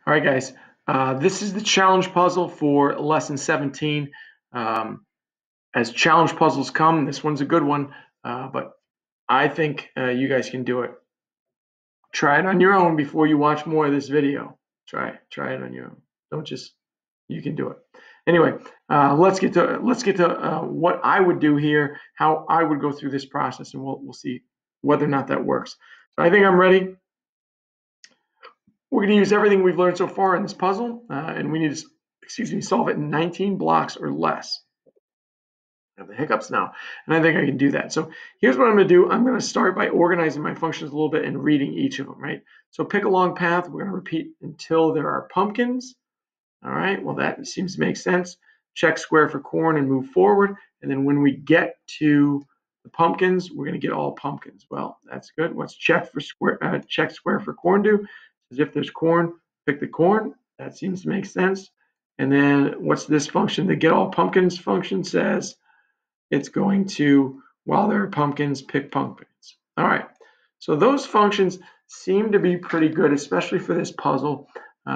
All right, guys. This is the challenge puzzle for lesson 17. As challenge puzzles come, this one's a good one, but I think you guys can do it. Try it on your own before you watch more of this video. Try it on your own. Don't just, you can do it. Anyway, let's get to what I would do here, how I would go through this process, and we'll see whether or not that works. So I think I'm ready. We're going to use everything we've learned so far in this puzzle, and we need to, solve it in 19 blocks or less. I have the hiccups now, and I think I can do that. So here's what I'm going to do. I'm going to start by organizing my functions a little bit and reading each of them, right? So pick a long path. We're going to repeat until there are pumpkins. All right, well, that seems to make sense. Check square for corn and move forward. And then when we get to the pumpkins, we're going to get all pumpkins. Well, that's good. What's check square for corn do? As if there's corn, pick the corn. That seems to make sense. And then what's this function? The get all pumpkins function says it's going to, while there are pumpkins, pick pumpkins. All right. So those functions seem to be pretty good, especially for this puzzle.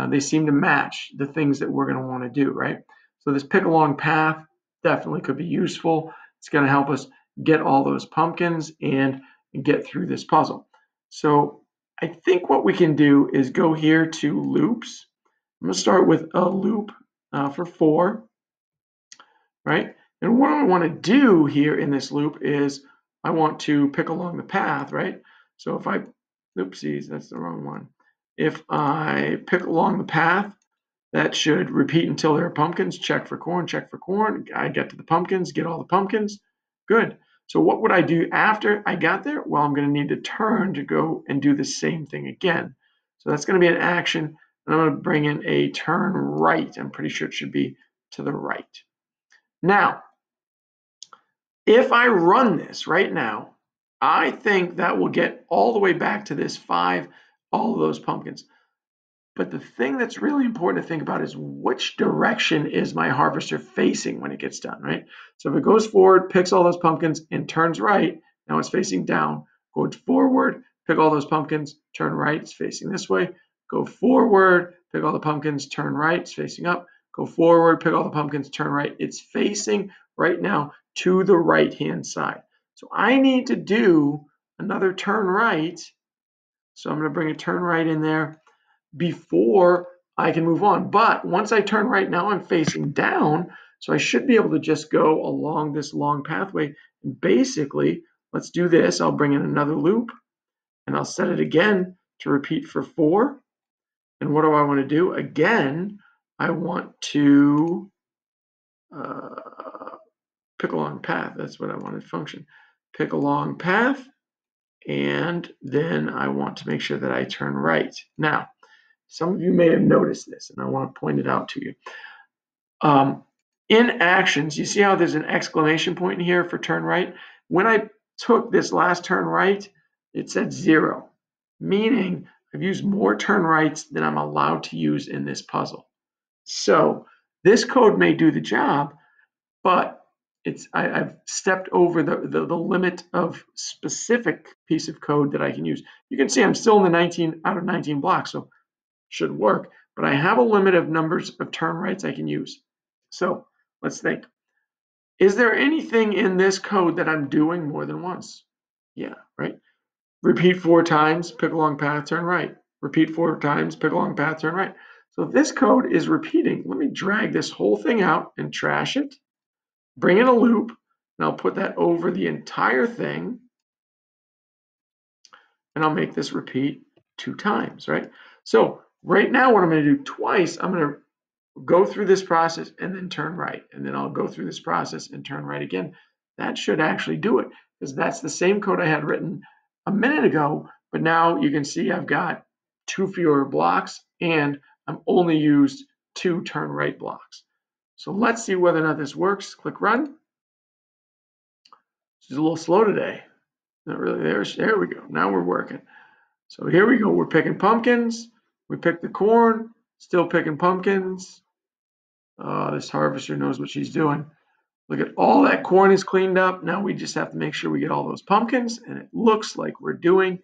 They seem to match the things that we're going to want to do, right? So this pick a long path definitely could be useful. It's going to help us get all those pumpkins and get through this puzzle. So I think what we can do is go here to loops. I'm going to start with a loop for 4, right? And what I want to do here in this loop is I want to pick along the path, right? So if I, oopsies, that's the wrong one. If I pick along the path, that should repeat until there are pumpkins. Check for corn, check for corn. I get to the pumpkins, get all the pumpkins. Good. So what would I do after I got there? Well, I'm going to need to turn to go and do the same thing again. So that's going to be an action. And I'm going to bring in a turn right. I'm pretty sure it should be to the right. Now, if I run this right now, I think that will get all the way back to this 5, all of those pumpkins. But the thing that's really important to think about is which direction is my harvester facing when it gets done, right? So if it goes forward, picks all those pumpkins, and turns right, now it's facing down. Go forward, pick all those pumpkins, turn right, it's facing this way. Go forward, pick all the pumpkins, turn right, it's facing up. Go forward, pick all the pumpkins, turn right. It's facing right now to the right-hand side. So I need to do another turn right. So I'm going to bring a turn right in there before I can move on. But once I turn right, now I'm facing down. So I should be able to just go along this long pathway. And basically, let's do this. I'll bring in another loop and I'll set it again to repeat for 4. And what do I want to do? Again, I want to pick a long path. That's what I wanted function. Pick a long path. And then I want to make sure that I turn right. Now, some of you may have noticed this, and I want to point it out to you. In actions, you see how there's an exclamation point here for turn right? When I took this last turn right, it said 0, meaning I've used more turn rights than I'm allowed to use in this puzzle. So this code may do the job, but I've stepped over the limit of specific piece of code that I can use. You can see I'm still in the 19 out of 19 blocks, so should work, but I have a limit of numbers of turn rights I can use. So let's think. Is there anything in this code that I'm doing more than once? Yeah, right? Repeat 4 times, pick a long path, turn right. Repeat 4 times, pick a long path, turn right. So if this code is repeating, let me drag this whole thing out and trash it. Bring in a loop, and I'll put that over the entire thing. And I'll make this repeat 2 times, right? So right now, what I'm going to do twice, I'm going to go through this process and then turn right. And then I'll go through this process and turn right again. That should actually do it, because that's the same code I had written a minute ago. But now you can see I've got 2 fewer blocks, and I'm only used 2 turn right blocks. So let's see whether or not this works. Click run. This is a little slow today. Not really. There we go. Now we're working. So here we go. We're picking pumpkins. We picked the corn. Still picking pumpkins. This harvester knows what she's doing. Look at all that corn is cleaned up. Now we just have to make sure we get all those pumpkins, and it looks like we're doing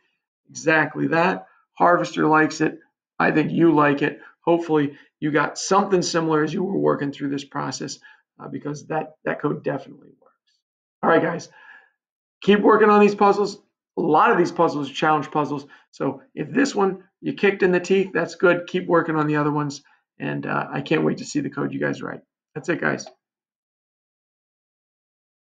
exactly that. Harvester likes it. I think you like it. hopefully you got something similar as you were working through this process, because that code definitely works. All right, guys, keep working on these puzzles. A lot of these puzzles are challenge puzzles. So if this one you kicked in the teeth, that's good. Keep working on the other ones. And I can't wait to see the code you guys write. That's it, guys.